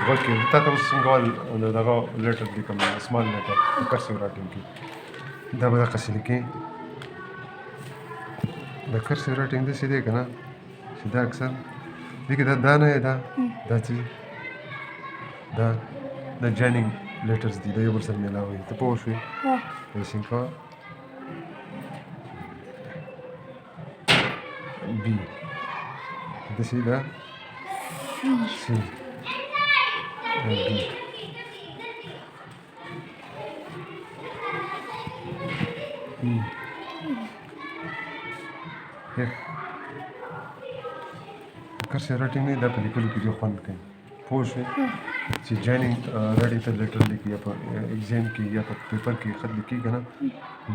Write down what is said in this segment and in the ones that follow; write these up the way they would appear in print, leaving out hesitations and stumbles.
غوږ کې تا ته اوس څنګه وایي د دغه لیټر لیکم سمال لیټر کرسیو راټینګ کې دا به دقسې لیکې د کرسیو راټینګ داسې دی که نه چې دا اکثر دې کې دا نه دی دا څه دا جاینینګ لیټرز دي دا یو بل سره میلاوي ته پوه شوې داسې کوه بي داسې دا سي بي کرسیو راټینګ نه دا په لیکلو کې ډېر خوند کوي پوه شوې چې جاینینګ راډي ته لیټر لیکي یا په ایگزام کې یا په پیپر کې خط لیکي که نه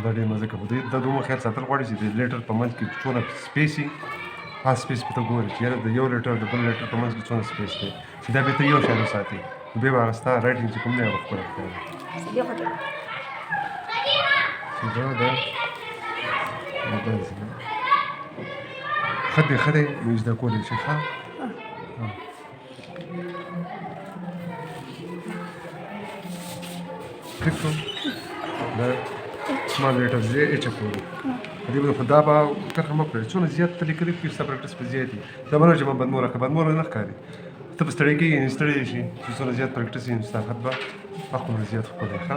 دا ډېر مزه کوي دا دومره خیال ساتل غواړي چې د لیټر په منځ کې څونه سپیس وي هغه سپیس په ته ګورې چې یاره د یو لیټر د بل لیټر په منځ کې څونه سپیس دی چې دا بېرته یو شان وساتې نو بیا به هغه ستا رایټینګ چې کوم دی هغه ښکلی ښکاري چې دا داسې ده ښه دی نو زده کولی شي ښه ټیک شو دا سمال لیټرز دی ایچه پورې په دې باندې خو دا به کرښه مه پرېږدې څونه زیات ته لیکلي کړي ستا پریکټس په زیات وي دا به نه چې ما بدموره کړه بدموره نه ښکاري ته به ستړی کېږي ستړی شي چې څونه زیات پریکټس وي نو ستا خط به هغومره زیات ښکلی ښه